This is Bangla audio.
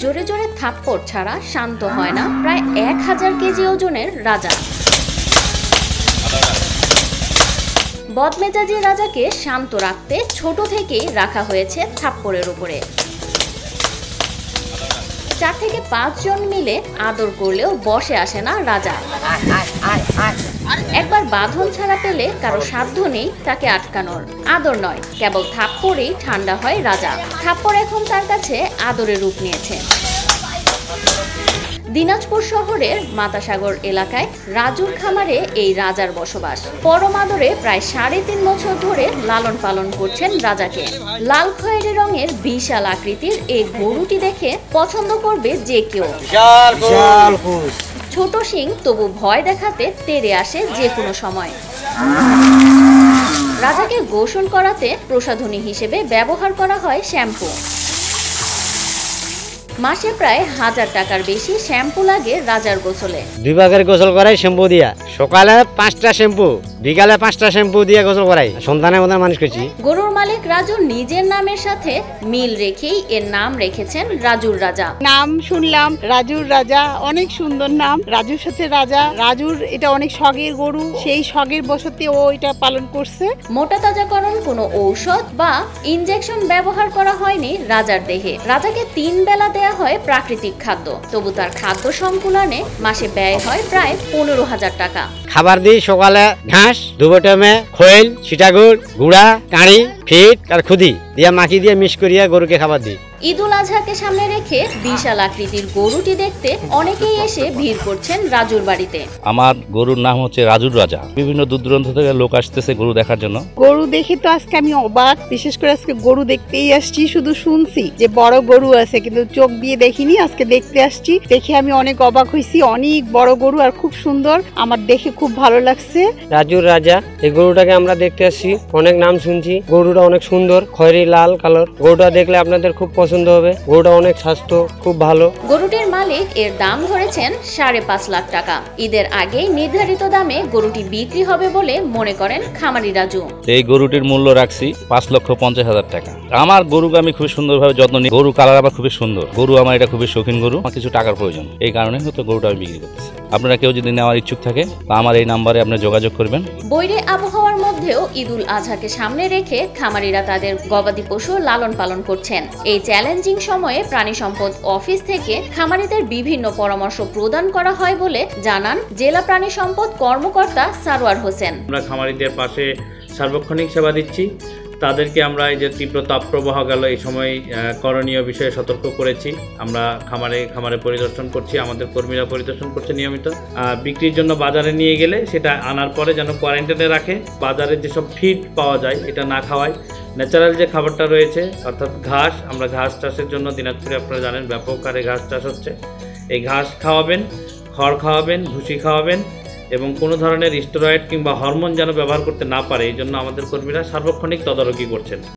জোরে জোরে থাপ্পড় ছাড়া শান্ত হয় না প্রায় 1000 কেজি ওজনের রাজা। বদমেজাজি রাজাকে শান্ত রাখতে ছোট থেকেই রাখা হয়েছে থাপ্পড়ের উপরে। 4 থেকে 5 জন মিলে আদর করলেও বসে আসে না রাজা। একবার বাঁধন ছাড়া পেলে কারো সাধ্য নেই তাকে আটকানোর। আদর নয়, কেবল থাপ্পড়েই ঠান্ডা হয় রাজা। থাপ্পড় এখন তার কাছে আদরের রূপ নিয়েছে। দিনাজপুর শহরের মাতাসাগর এলাকায় রাজুর খামারে এই রাজার বসবাস। পরম আদরে প্রায় 3.5 বছর ধরে লালন পালন করছেন রাজাকে। লাল খয়েরি রঙের বিশাল আকৃতির এই গরুটি দেখে পছন্দ করবে যে কেউ। ছোট শিং তবু ভয় দেখাতে তেড়ে আসে যে কোনো সময়। রাজাকে গোসল করাতে প্রসাধনী হিসেবে ব্যবহার করা হয় শ্যাম্পু। মাসে প্রায় 1000 টাকার বেশি শ্যাম্পু লাগে রাজার গোসলে। 2 ভাগের গোসল করাই শ্যাম্পু দিয়া। সকালে 5টা শ্যাম্পু, বিকালে 5টা শ্যাম্পু দিয়ে গোসল করাই। সন্তানের মতো মানুষ করছি। গরুর মালিক রাজু নিজের নামের সাথে মিল রেখেই এর নাম রেখেছেন রাজুর রাজা। নাম শুনলাম রাজুর রাজা, অনেক সুন্দর নাম। রাজুর সাথে রাজা, রাজুর এটা অনেক শখের গরু, সেই শখের বশতে ও এটা পালন করছে। মোটা তাজাকরণ কোনো ঔষধ বা ইনজেকশন ব্যবহার করা হয়নি রাজার দেহে। রাজাকে 3 বেলা দেয়া হয় প্রাকৃতিক খাদ্য, তবু তার খাদ্য সংকুলনে মাসে ব্যয় হয় প্রায় 15,000 টাকা। খাবার দিই সকালে ঘাস, দুপুর টাইমে খৈল, সিটাগুড়, গুড়া, কাঁড়ি, ফিট আর খুদি দিয়া মাখি দিয়ে মিক্স করিয়া গরুকে খাবার দিই। ঈদুল আজহাকে সামনে রেখে বিশাল আকৃতির গরুটি দেখতে অনেকেই এসে ভিড় করছেন রাজুর বাড়িতে। আমার গরুর নাম হচ্ছে রাজুর রাজা। বিভিন্ন দূর দূরান্ত থেকে লোক আসতেছে গরু দেখার জন্য। গরু দেখে তো আজকে আমি অবাক, বিশেষ করে আজকে গরু দেখতেই আসছি। শুধু শুনছি যে বড় গরু আছে, কিন্তু চোখ দিয়ে দেখিনি, আজকে দেখতে আসছি। দেখে আমি অনেক অবাক হয়েছি। অনেক বড় গরু আর খুব সুন্দর, আমার দেখে খুব ভালো লাগছে। রাজুর রাজা এই গরুটাকে আমরা দেখতে আসছি, অনেক নাম শুনছি। গরুটা অনেক সুন্দর, খয়েরি লাল কালার। গরুটা দেখলে আপনাদের খুব পছন্দ হবে। গরুটা অনেক স্বাস্থ্য খুব ভালো। গরুটির মালিক এর দাম ধরেছেন 5.5 লাখ টাকা। ঈদের আগেই নির্ধারিত দামে গরুটি বিক্রি হবে বলে মনে করেন খামারি রাজু। এই গরুটির মূল্য রাখছি 5,50,000 টাকা। আমার গরুকে আমি খুব সুন্দরভাবে যত্ন নিই। গরু কালার আবার খুবই সুন্দর। গরু আমার এটা খুবই শৌখিন গরু। আমার কিছু টাকার প্রয়োজন, এই কারণে হয়তো গরুটা আমি বিক্রি করতেছি। আপনারা কেউ যদি নেওয়ার ইচ্ছুক থাকে বা আমার এই নাম্বারে আপনি যোগাযোগ করবেন। বৈরী আবহাওয়ার মধ্যেও ঈদুল আজহাকে সামনে রেখে খামারিরা তাদের গবাদি পশু লালন পালন করছেন। এই চ্যালেঞ্জিং সময়ে প্রাণী সম্পদ অফিস থেকে খামারিদের বিভিন্ন পরামর্শ প্রদান করা হয় বলে জানান জেলা প্রাণী সম্পদ কর্মকর্তা সারোয়ার হোসেন। আমরা খামারিদের পাশে সার্বক্ষণিক সেবা দিচ্ছি। তাদেরকে আমরা এই যে তীব্র তাপপ্রবাহ গেল, এই সময় করণীয় বিষয়ে সতর্ক করেছি। আমরা খামারে পরিদর্শন করছি, আমাদের কর্মীরা পরিদর্শন করছে নিয়মিত। বিক্রির জন্য বাজারে নিয়ে গেলে সেটা আনার পরে যেন কোয়ারেন্টাইনে রাখে। বাজারে যেসব ফিড পাওয়া যায় এটা না খাওয়ায়। ন্যাচারাল যে খাবারটা রয়েছে অর্থাৎ ঘাস, আমরা ঘাস চাষের জন্য দিনাজপুরে আপনারা জানেন ব্যাপক হারে ঘাস চাষ হচ্ছে। এই ঘাস খাওয়াবেন, খড় খাওয়াবেন, ভুসি খাওয়াবেন এবং কোনো ধরনের স্টেরয়েড কিংবা হরমোন যেন ব্যবহার করতে না পারে, এই জন্য আমাদের কর্মীরা সার্বক্ষণিক তদারকি করছেন।